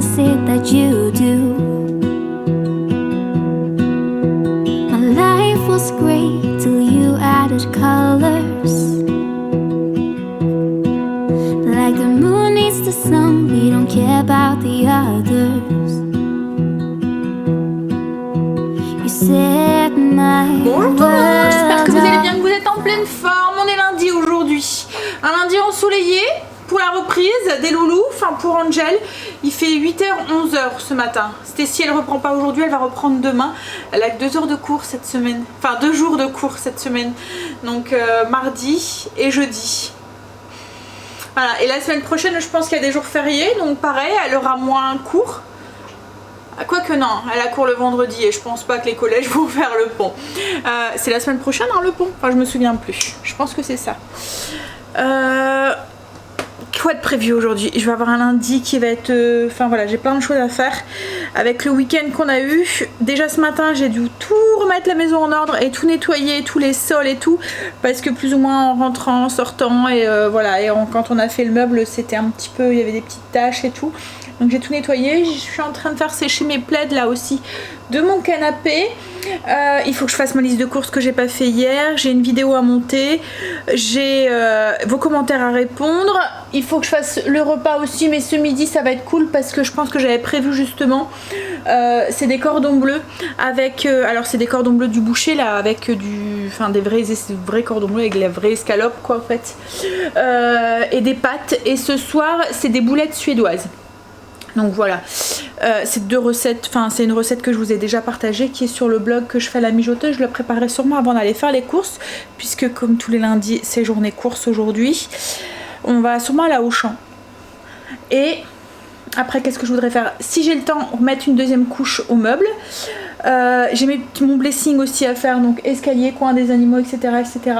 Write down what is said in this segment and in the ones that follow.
is it that you do? My life was great till you added colors. Like the moon needs the sun, we don't care about the others. You set my Bonjour tout le monde, j'espère que vous allez bien, world que vous êtes en pleine forme. On est lundi aujourd'hui, un lundi ensoleillé pour la reprise des loulous, enfin pour Angel. Il fait 8h, 11h ce matin. Si elle reprend pas aujourd'hui, elle va reprendre demain. Elle a que 2 heures de cours cette semaine, enfin 2 jours de cours cette semaine. Donc mardi et jeudi. Voilà, et la semaine prochaine, je pense qu'il y a des jours fériés, donc pareil, elle aura moins cours. Quoique non, elle a cours le vendredi et je pense pas que les collèges vont faire le pont. C'est la semaine prochaine, hein, le pont. Enfin, je me souviens plus. Je pense que c'est ça. Quoi de prévu aujourd'hui? Je vais avoir un lundi qui va être... Enfin voilà, j'ai plein de choses à faire. Avec le week-end qu'on a eu. Déjà ce matin, j'ai dû tout remettre la maison en ordre et tout nettoyer, tous les sols et tout. Parce que plus ou moins en rentrant, en sortant et voilà. Et quand on a fait le meuble, c'était un petit peu... Il y avait des petites taches et tout. Donc j'ai tout nettoyé. Je suis en train de faire sécher mes plaids là aussi de mon canapé. Il faut que je fasse ma liste de courses que j'ai pas fait hier. J'ai une vidéo à monter. J'ai vos commentaires à répondre. Il faut que je fasse le repas aussi, mais ce midi ça va être cool parce que je pense que j'avais prévu justement c'est des cordons bleus avec alors c'est des cordons bleus du boucher là avec des vrais cordons bleus avec la vraie escalope quoi en fait et des pâtes. Et ce soir c'est des boulettes suédoises. Donc voilà, c'est deux recettes, enfin c'est une recette que je vous ai déjà partagée qui est sur le blog que je fais à la mijoteuse. Je la préparerai sûrement avant d'aller faire les courses puisque comme tous les lundis c'est journée course aujourd'hui. On va sûrement aller à Auchan. Et après qu'est-ce que je voudrais faire? Si j'ai le temps, remettre une deuxième couche au meuble. J'ai mon blessing aussi à faire, donc escalier, coin des animaux, etc. etc.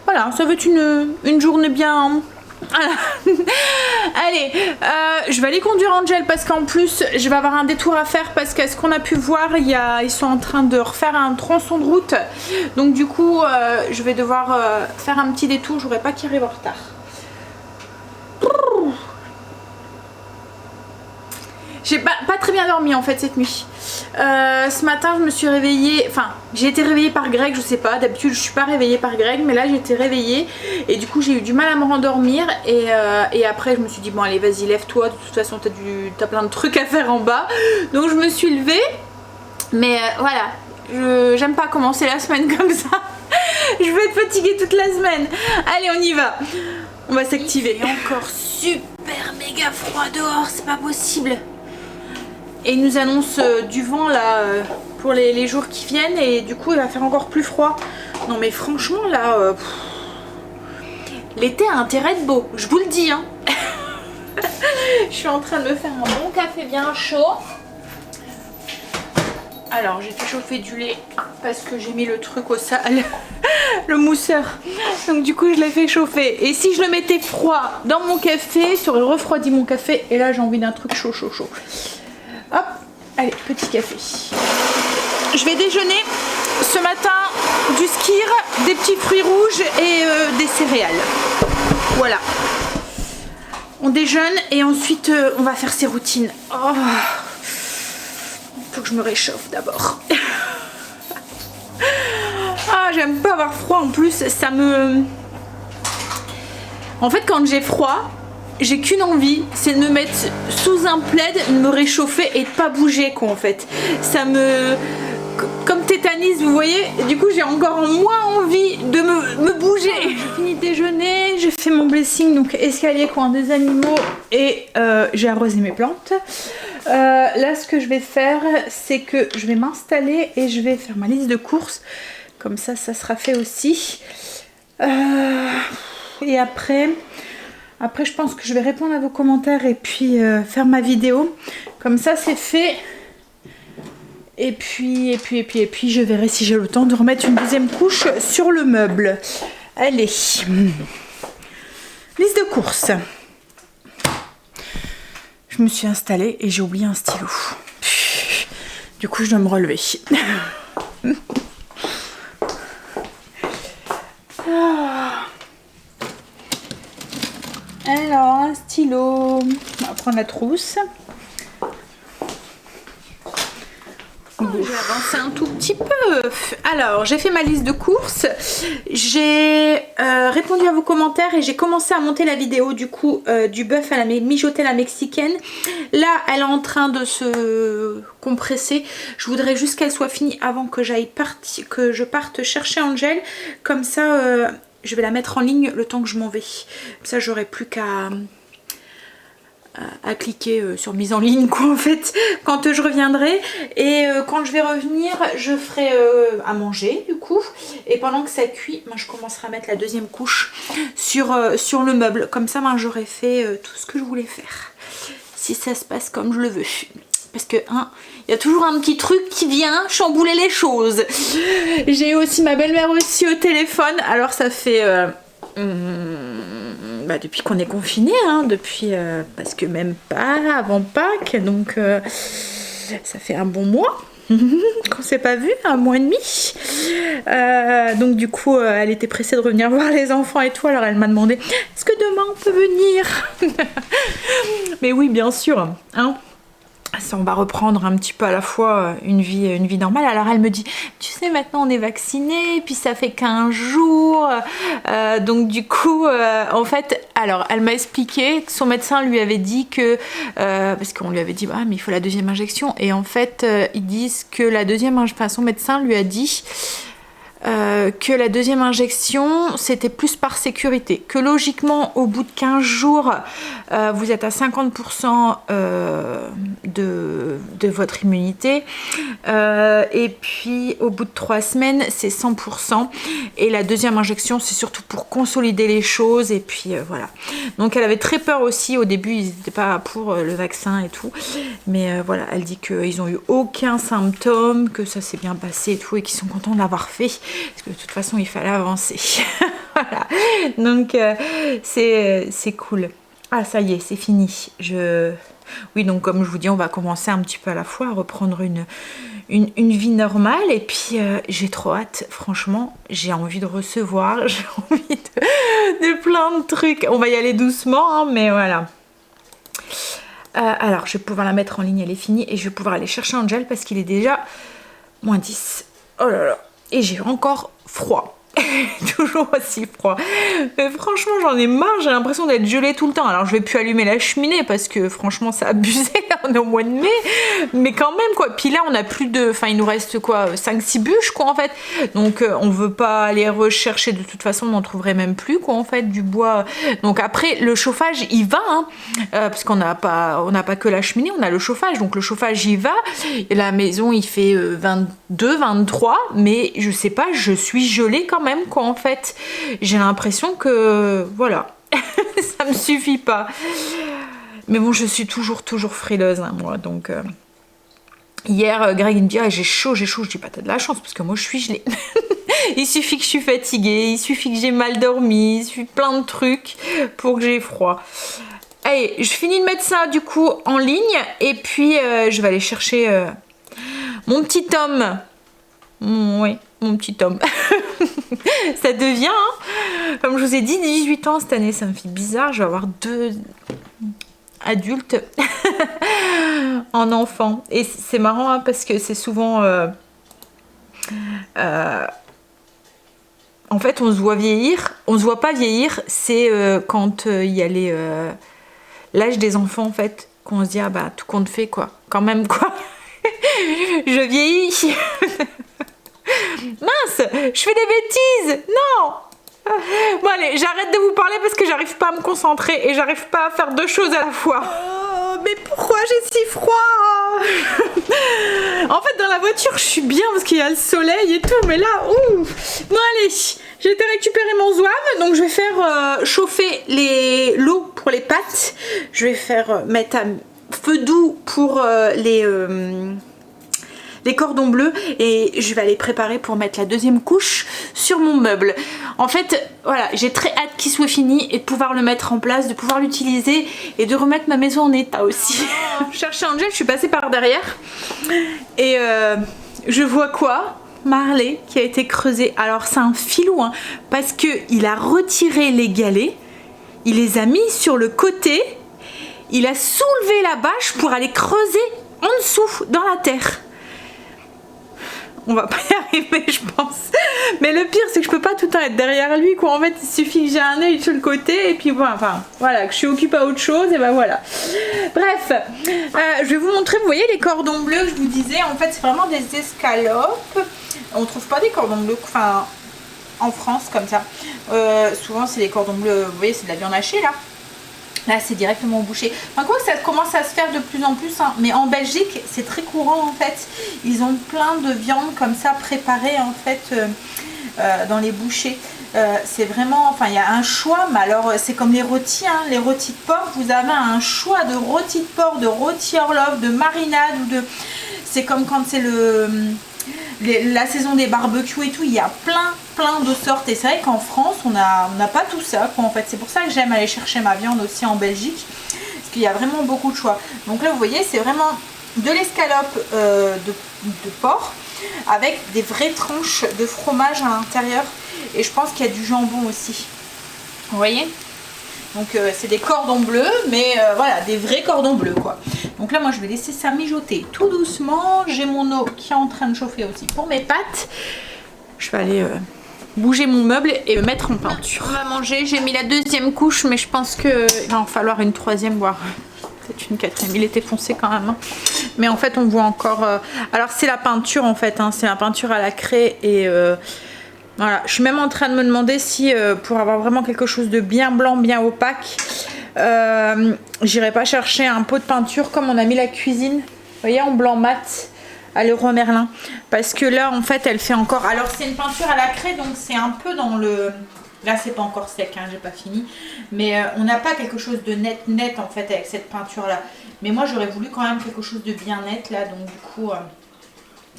Voilà, ça va être une journée bien... Voilà. Allez, je vais aller conduire Angel parce qu'en plus je vais avoir un détour à faire parce qu'à ce qu'on a pu voir ils sont en train de refaire un tronçon de route, donc du coup je vais devoir faire un petit détour. Je voudrais pas qu'il arrive en retard. J'ai pas très bien dormi en fait cette nuit. Ce matin je me suis réveillée, enfin j'ai été réveillée par Greg, je sais pas, d'habitude je suis pas réveillée par Greg mais là j'ai été réveillée et du coup j'ai eu du mal à me rendormir et après je me suis dit bon allez vas-y lève-toi, de toute façon t'as plein de trucs à faire en bas, donc je me suis levée mais voilà, j'aime pas commencer la semaine comme ça. Je vais être fatiguée toute la semaine. Allez on y va, on va s'activer. Il fait encore super méga froid dehors, c'est pas possible. Et ils nous annoncent du vent là pour les jours qui viennent et du coup il va faire encore plus froid. Non mais franchement là, l'été a intérêt de beau, je vous le dis hein. Je suis en train de me faire un bon café bien chaud. Alors j'ai fait chauffer du lait parce que j'ai mis le truc au sale, le mousseur. Donc du coup je l'ai fait chauffer. Et si je le mettais froid dans mon café, ça aurait refroidi mon café. Et là j'ai envie d'un truc chaud chaud chaud. Hop, allez, petit café. Je vais déjeuner ce matin du skyr, des petits fruits rouges et des céréales. Voilà. On déjeune et ensuite on va faire ses routines. Oh. Faut que je me réchauffe d'abord. Ah, j'aime pas avoir froid en plus, ça me... En fait, quand j'ai froid, j'ai qu'une envie, c'est de me mettre sous un plaid, de me réchauffer et de pas bouger quoi en fait. Ça me... Comme tétanise, vous voyez. Et du coup, j'ai encore moins envie de me bouger. J'ai fini de déjeuner, j'ai fait mon blessing, donc escalier, coin des animaux et j'ai arrosé mes plantes. Là, ce que je vais faire, c'est que je vais m'installer et je vais faire ma liste de courses. Comme ça, ça sera fait aussi. Et après, je pense que je vais répondre à vos commentaires et puis faire ma vidéo. Comme ça, c'est fait. Et puis, je verrai si j'ai le temps de remettre une deuxième couche sur le meuble. Allez. Liste de courses. Je me suis installée et j'ai oublié un stylo. Du coup, je dois me relever. Alors, un stylo. On va prendre la trousse. J'ai avancé un tout petit peu. Alors, j'ai fait ma liste de courses. J'ai répondu à vos commentaires et j'ai commencé à monter la vidéo du coup du bœuf à la mijoter à la mexicaine. Là, elle est en train de se compresser. Je voudrais juste qu'elle soit finie avant que je parte chercher Angel. Comme ça, je vais la mettre en ligne le temps que je m'en vais. Comme ça, j'aurai plus qu'à cliquer sur mise en ligne quoi en fait quand je reviendrai, et quand je vais revenir je ferai à manger du coup, et pendant que ça cuit moi je commencerai à mettre la deuxième couche sur le meuble, comme ça moi j'aurai fait tout ce que je voulais faire si ça se passe comme je le veux, parce que hein, il y a toujours un petit truc qui vient chambouler les choses. J'ai aussi ma belle-mère aussi au téléphone, alors ça fait depuis qu'on est confiné, hein, depuis parce que même pas avant Pâques, donc ça fait un bon mois qu'on s'est pas vu, un mois et demi. Donc du coup elle était pressée de revenir voir les enfants et tout, alors elle m'a demandé est-ce que demain on peut venir. Mais oui bien sûr, hein. Ça, on va reprendre un petit peu à la fois une vie normale. Alors elle me dit, tu sais maintenant on est vacciné, puis ça fait 15 jours. Donc du coup, en fait, alors elle m'a expliqué que son médecin lui avait dit que, parce qu'on lui avait dit, ah mais il faut la deuxième injection. Et en fait, ils disent que la deuxième injection, enfin son médecin lui a dit que la deuxième injection c'était plus par sécurité, que logiquement au bout de 15 jours vous êtes à 50% de votre immunité, et puis au bout de 3 semaines c'est 100%, et la deuxième injection c'est surtout pour consolider les choses, et puis voilà. Donc elle avait très peur aussi au début, ils n'étaient pas pour le vaccin et tout, mais voilà, elle dit qu'ils ont eu aucun symptôme, que ça s'est bien passé et tout, et qu'ils sont contents de l'avoir fait parce que de toute façon il fallait avancer. Voilà, donc c'est cool. Ah ça y est, c'est fini. Oui, donc comme je vous dis, on va commencer un petit peu à la fois à reprendre une vie normale, et puis j'ai trop hâte, franchement, j'ai envie de recevoir, j'ai envie de plein de trucs. On va y aller doucement, hein, mais voilà. Alors je vais pouvoir la mettre en ligne, elle est finie, et je vais pouvoir aller chercher Angel parce qu'il est déjà moins 10. Oh là là. Et j'ai encore froid. Toujours aussi froid. Mais franchement j'en ai marre, j'ai l'impression d'être gelée tout le temps. Alors je vais plus allumer la cheminée parce que franchement ça a abusé, on est au mois de mai, mais quand même quoi. Puis là on a plus de, enfin il nous reste quoi, 5-6 bûches quoi en fait, donc on veut pas aller rechercher, de toute façon on n'en trouverait même plus quoi en fait du bois. Donc après le chauffage il va, hein, parce qu'on n'a pas que la cheminée, on a le chauffage, donc le chauffage il va, et la maison il fait 22-23, mais je sais pas, je suis gelée quand même quoi en fait. J'ai l'impression que voilà ça me suffit pas, mais bon je suis toujours frileuse hein, moi, donc hier Greg il me dit ah, j'ai chaud, je dis pas t'as de la chance parce que moi je suis gelée. Il suffit que je suis fatiguée, il suffit que j'ai mal dormi, il suffit plein de trucs pour que j'ai froid. Allez, je finis de mettre ça du coup en ligne, et puis je vais aller chercher mon petit homme. Oui, mon petit homme. Ça devient, hein, comme je vous ai dit, 18 ans cette année, ça me fait bizarre, je vais avoir 2 adultes en enfant. Et c'est marrant hein, parce que c'est souvent... en fait, on se voit vieillir, on se voit pas vieillir, c'est quand il y a l'âge des enfants en fait, qu'on se dit ah bah tout compte fait quoi, quand même quoi. Je vieillis. Mince, je fais des bêtises. Non. Bon allez, j'arrête de vous parler parce que j'arrive pas à me concentrer et j'arrive pas à faire 2 choses à la fois. Oh, mais pourquoi j'ai si froid? En fait dans la voiture je suis bien parce qu'il y a le soleil et tout, mais là, ouh. Bon allez, j'ai été récupérer mon zouave, donc je vais faire chauffer l'eau pour les pâtes. Je vais faire mettre à feu doux pour les cordons bleus, et je vais aller préparer pour mettre la deuxième couche sur mon meuble. En fait voilà, j'ai très hâte qu'il soit fini et de pouvoir le mettre en place, de pouvoir l'utiliser et de remettre ma maison en état aussi. Chercher Angel, je suis passée par derrière et je vois quoi? Marley qui a été creusé. Alors c'est un filou hein, parce que il a retiré les galets, il les a mis sur le côté, il a soulevé la bâche pour aller creuser en dessous dans la terre. on va pas y arriver je pense. Mais le pire c'est que je peux pas tout le temps être derrière lui quoi. En fait il suffit que j'ai un œil sur le côté et puis bon, enfin voilà, que je suis occupée à autre chose et ben voilà. Bref, je vais vous montrer, vous voyez les cordons bleus que je vous disais, en fait c'est vraiment des escalopes. On trouve pas des cordons bleus, enfin en France comme ça. Souvent c'est des cordons bleus, vous voyez c'est de la viande hachée là. Là c'est directement au boucher. Enfin quoi que ça commence à se faire de plus en plus hein. Mais en Belgique c'est très courant en fait. Ils ont plein de viande comme ça préparée en fait dans les bouchers. C'est vraiment, enfin il y a un choix, mais alors c'est comme les rôtis, hein. Les rôtis de porc, vous avez un choix de rôtis de porc, de rôtis orloff, de marinade ou de... C'est comme quand c'est la saison des barbecues et tout, il y a plein de sortes et c'est vrai qu'en France on n'a pas tout ça quoi, en fait. C'est pour ça que j'aime aller chercher ma viande aussi en Belgique parce qu'il y a vraiment beaucoup de choix. Donc là vous voyez c'est vraiment de l'escalope de porc avec des vraies tranches de fromage à l'intérieur et je pense qu'il y a du jambon aussi, vous voyez. Donc c'est des cordons bleus mais voilà des vrais cordons bleus quoi. Donc là moi je vais laisser ça mijoter tout doucement. J'ai mon eau qui est en train de chauffer aussi pour mes pâtes. Je vais aller bouger mon meuble et me mettre en peinture. On va manger, j'ai mis la deuxième couche mais je pense qu'il va en falloir une troisième voire peut-être une quatrième. Il était foncé quand même hein. Mais en fait on voit encore alors c'est la peinture en fait hein. C'est la peinture à la craie et voilà, je suis même en train de me demander si pour avoir vraiment quelque chose de bien blanc, bien opaque, j'irai pas chercher un pot de peinture comme on a mis la cuisine, vous voyez, en blanc mat à Leroy Merlin. Parce que là, en fait, elle fait encore... Alors, c'est une peinture à la craie, donc c'est un peu dans le... Là, c'est pas encore sec, hein, j'ai pas fini. Mais on n'a pas quelque chose de net, en fait, avec cette peinture-là. Mais moi, j'aurais voulu quand même quelque chose de bien net, là. Donc, du coup,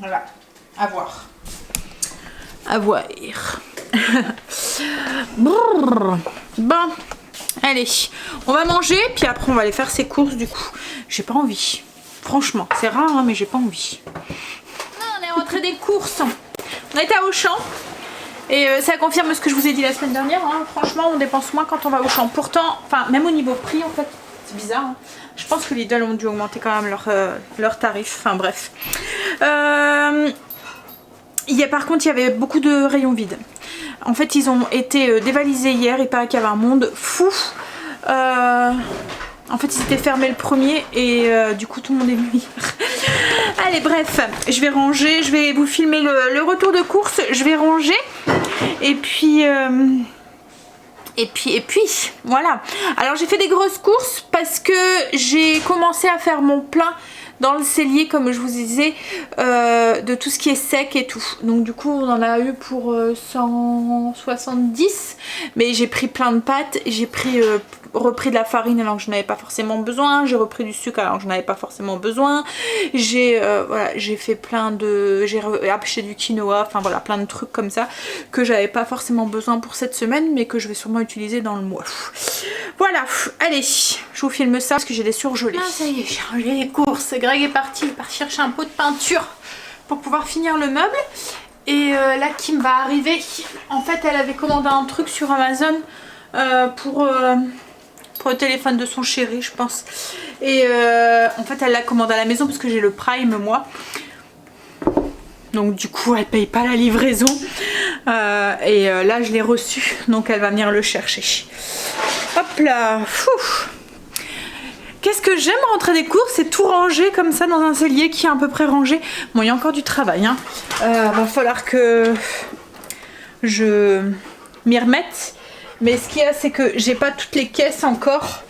voilà, à voir. À voir. Bon, allez, on va manger, puis après on va aller faire ses courses du coup. J'ai pas envie. Franchement, c'est rare, hein, mais j'ai pas envie. On est rentré des courses. On était à Auchan. Et ça confirme ce que je vous ai dit la semaine dernière. Hein. Franchement, on dépense moins quand on va au Auchan. Pourtant, enfin, même au niveau prix, en fait, c'est bizarre. Hein. Je pense que Lidl ont dû augmenter quand même leurs tarifs. Enfin, bref. Par contre, il y avait beaucoup de rayons vides. En fait, ils ont été dévalisés hier. Il paraît qu'il y avait un monde fou. En fait, ils étaient fermés le premier et du coup, tout le monde est venu hier. Allez, bref, je vais ranger. Je vais vous filmer le retour de course. Je vais ranger. Et puis... Et puis, voilà. Alors, j'ai fait des grosses courses parce que j'ai commencé à faire mon plein dans le cellier, comme je vous disais, de tout ce qui est sec et tout. Donc du coup on en a eu pour 170, mais j'ai pris plein de pâtes, j'ai repris de la farine alors que je n'avais pas forcément besoin, j'ai repris du sucre alors que je n'avais pas forcément besoin, j'ai fait plein de... j'ai acheté du quinoa, enfin voilà, plein de trucs comme ça que j'avais pas forcément besoin pour cette semaine mais que je vais sûrement utiliser dans le mois. Voilà, allez, je vous filme ça parce que j'ai des surgelés. Ah ça y est, j'ai rangé les courses. Greg est parti chercher un pot de peinture pour pouvoir finir le meuble. Et là Kim va arriver. En fait elle avait commandé un truc sur Amazon pour le téléphone de son chéri je pense. Et en fait elle l'a commandé à la maison parce que j'ai le Prime moi. Donc du coup elle paye pas la livraison. Là je l'ai reçu donc elle va venir le chercher. Hop là, qu'est-ce que j'aime rentrer des courses, c'est tout ranger comme ça dans un cellier qui est à peu près rangé. Bon, il y a encore du travail, hein. Va falloir que je m'y remette. Mais ce qu'il y a, c'est que j'ai pas toutes les caisses encore.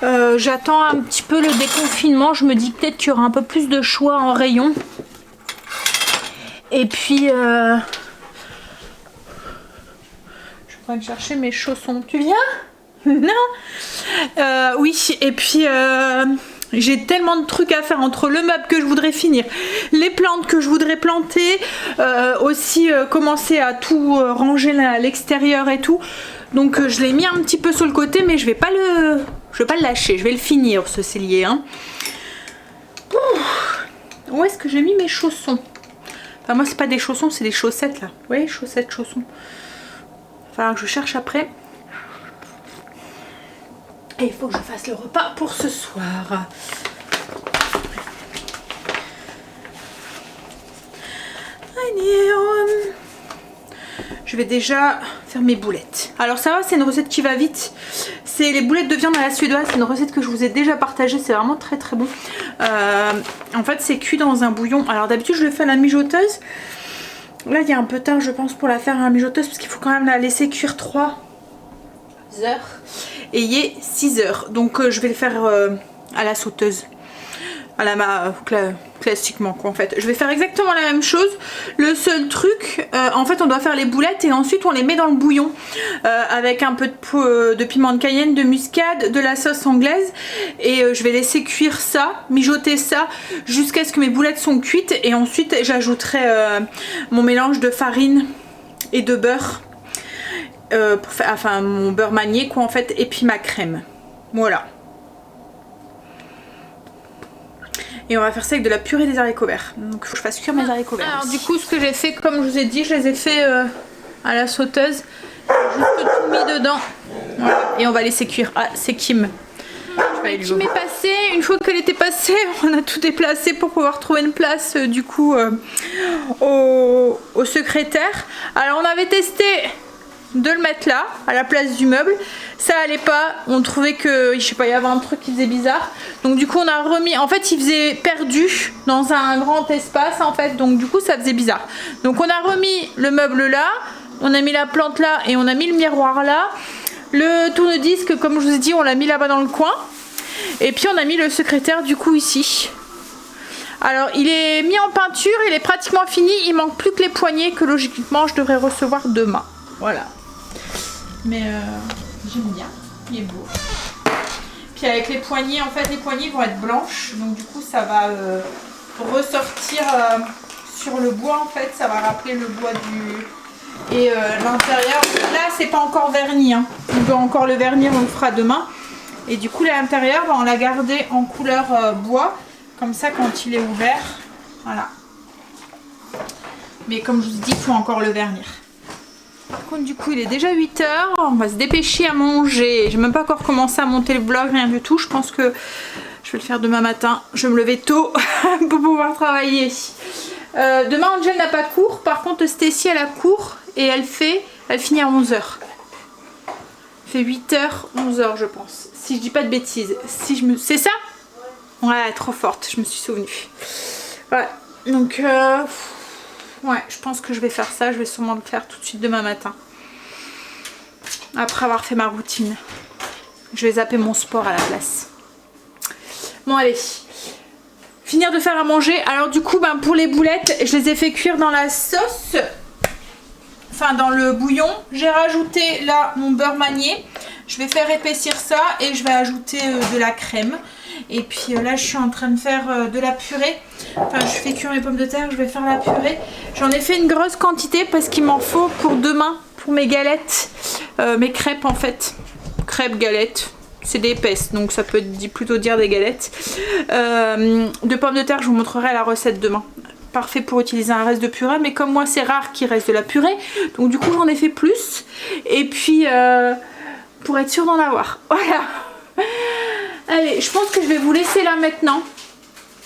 J'attends un petit peu le déconfinement. Je me dis peut-être qu'il y aura un peu plus de choix en rayon. Et puis... je vais chercher mes chaussons. Tu viens ? Non oui, et puis j'ai tellement de trucs à faire entre le meuble que je voudrais finir, les plantes que je voudrais planter, aussi commencer à tout ranger à l'extérieur et tout. Donc je l'ai mis un petit peu sur le côté, mais je vais pas le lâcher, je vais le finir ce cellier. Hein. Où est-ce que j'ai mis mes chaussons? Enfin moi c'est pas des chaussons, c'est des chaussettes là. Vous voyez, chaussettes, chaussons. Enfin que je cherche après. Et il faut que je fasse le repas pour ce soir. Je vais déjà faire mes boulettes. Alors ça va, c'est une recette qui va vite. C'est les boulettes de viande à la suédoise. C'est une recette que je vous ai déjà partagée. C'est vraiment très très bon. En fait, c'est cuit dans un bouillon. Alors d'habitude, je le fais à la mijoteuse. Là, il y a un peu tard, je pense, pour la faire à la mijoteuse. Parce qu'il faut quand même la laisser cuire 3 heures. Et il est 6 heures. Donc je vais le faire à la sauteuse. À la classiquement quoi en fait. Je vais faire exactement la même chose. Le seul truc, en fait on doit faire les boulettes et ensuite on les met dans le bouillon avec un peu de piment de Cayenne, de muscade, de la sauce anglaise et je vais laisser cuire ça, mijoter ça jusqu'à ce que mes boulettes sont cuites et ensuite j'ajouterai mon mélange de farine et de beurre pour faire, enfin mon beurre manié quoi en fait et puis ma crème. Voilà. Et on va faire ça avec de la purée des haricots verts. Donc il faut que je fasse cuire mes haricots verts. Alors du coup ce que j'ai fait, comme je vous ai dit, je les ai fait à la sauteuse. Juste tout mis dedans. Voilà. Et on va laisser cuire. Ah c'est Kim. Kim est passée. Une fois qu'elle était passée, on a tout déplacé pour pouvoir trouver une place du coup au secrétaire. Alors on avait testé de le mettre là, à la place du meuble. Ça allait pas, on trouvait que, je sais pas, il y avait un truc qui faisait bizarre. Donc du coup on a remis, en fait il faisait perdu dans un grand espace en fait. Donc du coup ça faisait bizarre. Donc on a remis le meuble là, on a mis la plante là et on a mis le miroir là. Le tourne-disque, comme je vous ai dit, on l'a mis là-bas dans le coin. Et puis on a mis le secrétaire du coup ici. Alors il est mis en peinture, il est pratiquement fini. Il manque plus que les poignées que logiquement je devrais recevoir demain. Voilà. Mais j'aime bien, il est beau. Puis avec les poignées, en fait les poignées vont être blanches. Donc du coup ça va ressortir sur le bois en fait. Ça va rappeler le bois du... Et l'intérieur, là c'est pas encore verni. Hein. On doit encore le vernir, on le fera demain. Et du coup l'intérieur, on l'a gardé en couleur bois. Comme ça quand il est ouvert. Voilà. Mais comme je vous dis, il faut encore le vernir. Par contre du coup il est déjà 8 h, on va se dépêcher à manger. J'ai même pas encore commencé à monter le vlog, rien du tout. Je pense que je vais le faire demain matin. Je vais me lever tôt pour pouvoir travailler. Demain Angel n'a pas cours, par contre Stacy elle a cours et elle finit à 11 h. Elle fait 8 h, 11 h je pense. Si je dis pas de bêtises. C'est ça? Ouais, trop forte, je me suis souvenue. Ouais, donc... ouais, je pense que je vais faire ça. Je vais sûrement le faire tout de suite demain matin. Après avoir fait ma routine. Je vais zapper mon sport à la place. Bon, allez. Finir de faire à manger. Alors du coup, ben, pour les boulettes, je les ai fait cuire dans la sauce. Enfin, dans le bouillon. J'ai rajouté là mon beurre manié. Je vais faire épaissir ça et je vais ajouter de la crème. Et puis là je suis en train de faire de la purée. Enfin je fais cuire mes pommes de terre, je vais faire la purée. J'en ai fait une grosse quantité parce qu'il m'en faut pour demain, pour mes galettes, mes crêpes en fait. Crêpes, galettes, c'est des épaisses donc ça peut plutôt dire des galettes. De pommes de terre, je vous montrerai la recette demain. Parfait pour utiliser un reste de purée, mais comme moi c'est rare qu'il reste de la purée, donc du coup j'en ai fait plus. Et puis pour être sûre d'en avoir, voilà. Allez, je pense que je vais vous laisser là maintenant.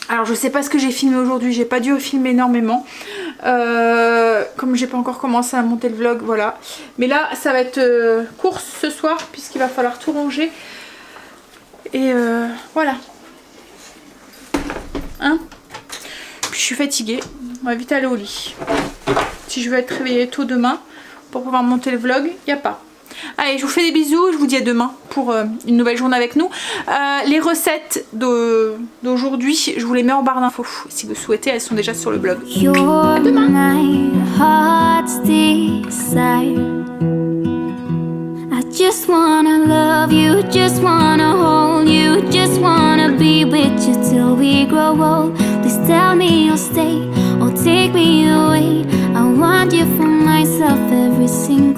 Alors je sais pas ce que j'ai filmé aujourd'hui, j'ai pas dû filmer énormément. Comme j'ai pas encore commencé à monter le vlog, voilà. Mais là ça va être course ce soir puisqu'il va falloir tout ranger. Et voilà. Hein? Puis je suis fatiguée, on va vite aller au lit. Si je veux être réveillée tôt demain pour pouvoir monter le vlog, il n'y a pas. Allez, je vous fais des bisous, je vous dis à demain pour une nouvelle journée avec nous. Les recettes d'aujourd'hui, je vous les mets en barre d'infos. Si vous souhaitez, elles sont déjà sur le blog. À demain. I just wanna love you, just wanna hold you, just wanna be with you till we grow old. Please tell me you'll stay or take me away. I want you for myself every single